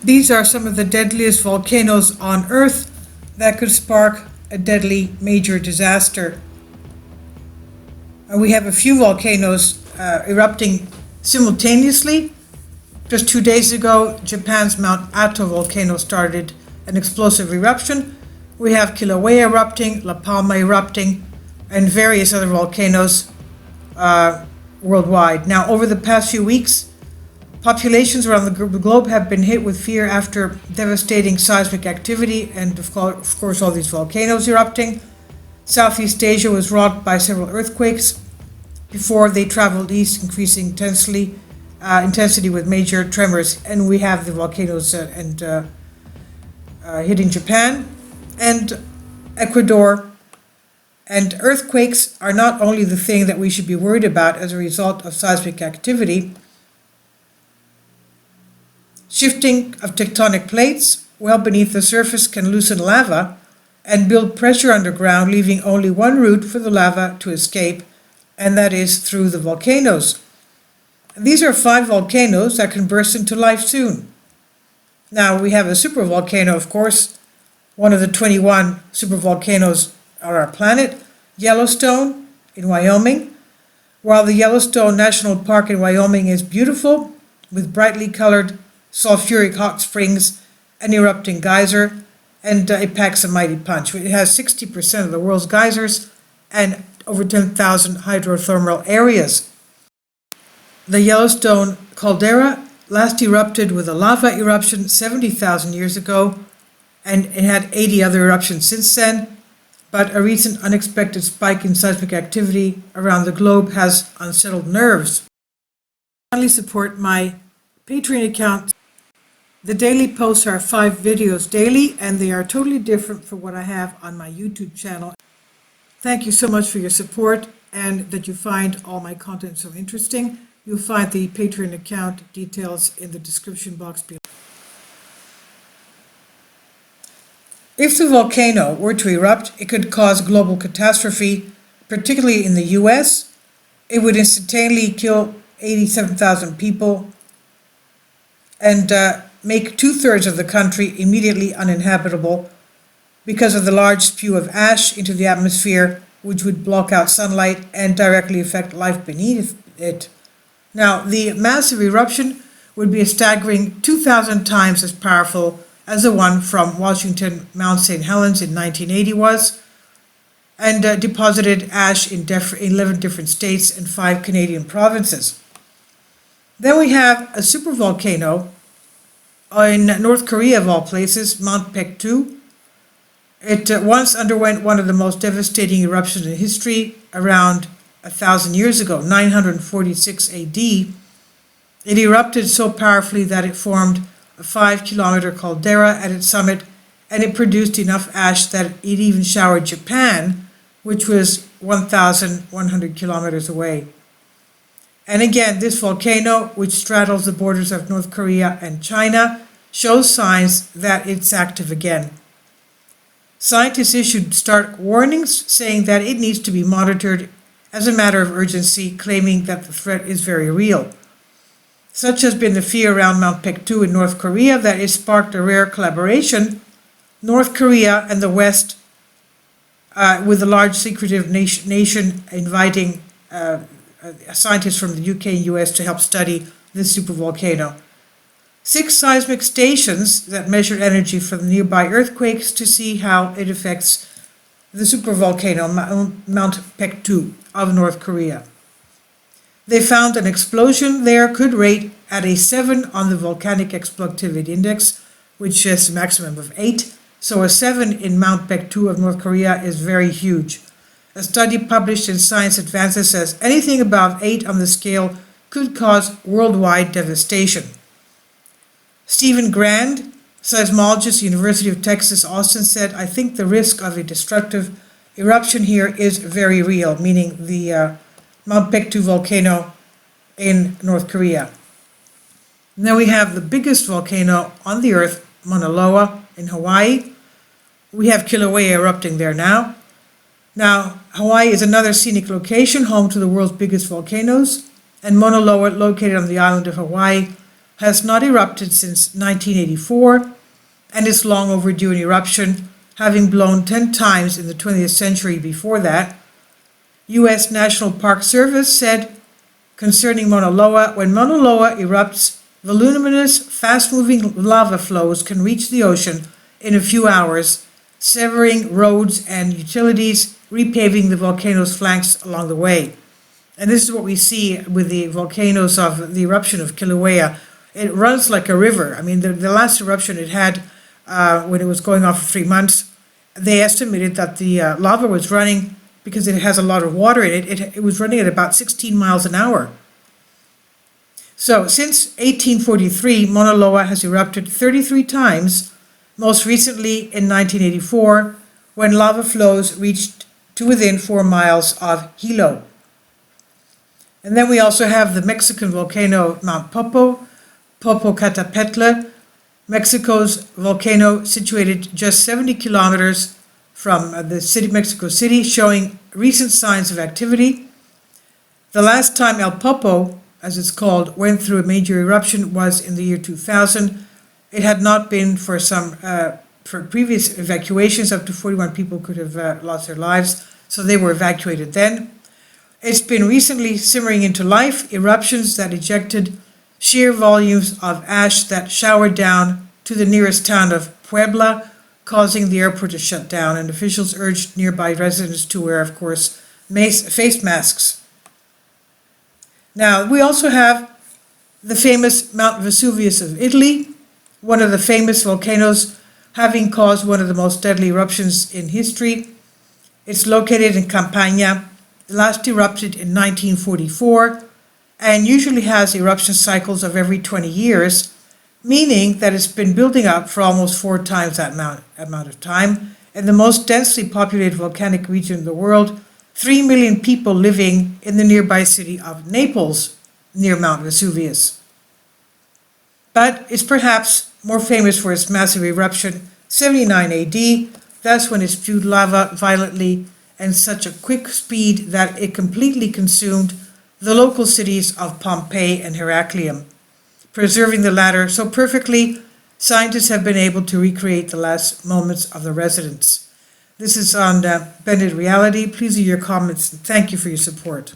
These are some of the deadliest volcanoes on Earth that could spark a deadly major disaster. We have a few volcanoes erupting simultaneously. Just 2 days ago, Japan's Mount Ato volcano started an explosive eruption. We have Kilauea erupting, La Palma erupting, and various other volcanoes worldwide. Now, over the past few weeks, populations around the globe have been hit with fear after devastating seismic activity and, of course, all these volcanoes erupting. Southeast Asia was rocked by several earthquakes before they traveled east, increasing intensity with major tremors. And we have the volcanoes hitting Japan and Ecuador. And earthquakes are not only the thing that we should be worried about as a result of seismic activity. Shifting of tectonic plates well beneath the surface can loosen lava and build pressure underground, leaving only one route for the lava to escape, and that is through the volcanoes. These are 5 volcanoes that can burst into life soon. Now, we have a supervolcano, of course, one of the 21 supervolcanoes on our planet, Yellowstone in Wyoming. While the Yellowstone National Park in Wyoming is beautiful, with brightly colored sulfuric hot springs, an erupting geyser, and it packs a mighty punch. It has 60% of the world's geysers and over 10,000 hydrothermal areas. The Yellowstone caldera last erupted with a lava eruption 70,000 years ago, and it had 80 other eruptions since then, but a recent unexpected spike in seismic activity around the globe has unsettled nerves. Finally, support my Patreon account. The daily posts are 5 videos daily, and they are totally different from what I have on my YouTube channel. Thank you so much for your support and that you find all my content so interesting. You'll find the Patreon account details in the description box below. If the volcano were to erupt, it could cause global catastrophe, particularly in the US. It would instantaneously kill 87,000 people and make 2/3 of the country immediately uninhabitable because of the large spew of ash into the atmosphere, which would block out sunlight and directly affect life beneath it. Now, the massive eruption would be a staggering 2,000 times as powerful as the one from Washington Mount St. Helens in 1980 was, and deposited ash in 11 different states and 5 Canadian provinces. Then we have a supervolcano in North Korea, of all places, Mount Pektu. It once underwent one of the most devastating eruptions in history around 1,000 years ago, 946 AD. It erupted so powerfully that it formed a 5-kilometer caldera at its summit, and it produced enough ash that it even showered Japan, which was 1,100 kilometers away. And again, this volcano, which straddles the borders of North Korea and China, shows signs that it's active again. Scientists issued stark warnings saying that it needs to be monitored as a matter of urgency, claiming that the threat is very real. Such has been the fear around Mount Pektu in North Korea that it sparked a rare collaboration, North Korea and the West, with a large secretive nation inviting scientists from the UK and US to help study this supervolcano. 6 seismic stations that measure energy from nearby earthquakes to see how it affects the supervolcano Mount Pektu of North Korea. They found an explosion there could rate at a 7 on the Volcanic Explosivity Index, which is a maximum of 8. So a 7 in Mount Pektu of North Korea is very huge. A study published in Science Advances says anything above 8 on the scale could cause worldwide devastation. Stephen Grand, seismologist, University of Texas, Austin, said, "I think the risk of a destructive eruption here is very real," meaning the Mount Pektu volcano in North Korea. And then we have the biggest volcano on the earth, Mauna Loa in Hawaii. We have Kilauea erupting there now. Now, Hawaii is another scenic location home to the world's biggest volcanoes, and Mauna Loa, located on the island of Hawaii, has not erupted since 1984 and is long overdue an eruption, having blown 10 times in the 20th century before that. U.S. National Park Service said concerning Mauna Loa, when Mauna Loa erupts, voluminous, fast-moving lava flows can reach the ocean in a few hours, severing roads and utilities, repaving the volcano's flanks along the way. And this is what we see with the volcanoes of the eruption of Kilauea. It runs like a river. I mean, the last eruption it had when it was going on for 3 months, they estimated that the lava was running, because it has a lot of water in it, it was running at about 16 miles an hour. So since 1843, Mauna Loa has erupted 33 times, most recently in 1984, when lava flows reached to within 4 miles of Hilo. And then we also have the Mexican volcano Mount Popocatépetl, Mexico's volcano situated just 70 kilometers from the city, Mexico City, showing recent signs of activity. The last time El Popo, as it's called, went through a major eruption was in the year 2000. It had not been for previous evacuations. Up to 41 people could have lost their lives, so they were evacuated then. It's been recently simmering into life, eruptions that ejected sheer volumes of ash that showered down to the nearest town of Puebla, causing the airport to shut down, and officials urged nearby residents to wear, of course, face masks. Now, we also have the famous Mount Vesuvius of Italy, one of the famous volcanoes having caused one of the most deadly eruptions in history. It's located in Campania, last erupted in 1944, and usually has eruption cycles of every 20 years, meaning that it's been building up for almost 4 times that amount of time. In the most densely populated volcanic region in the world, 3 million people living in the nearby city of Naples, near Mount Vesuvius. But it's perhaps more famous for its massive eruption, 79 AD. That's when it spewed lava violently and such a quick speed that it completely consumed the local cities of Pompeii and Heraclium. Preserving the latter so perfectly, scientists have been able to recreate the last moments of the residents. This is on Bended Reality. Please leave your comments, and thank you for your support.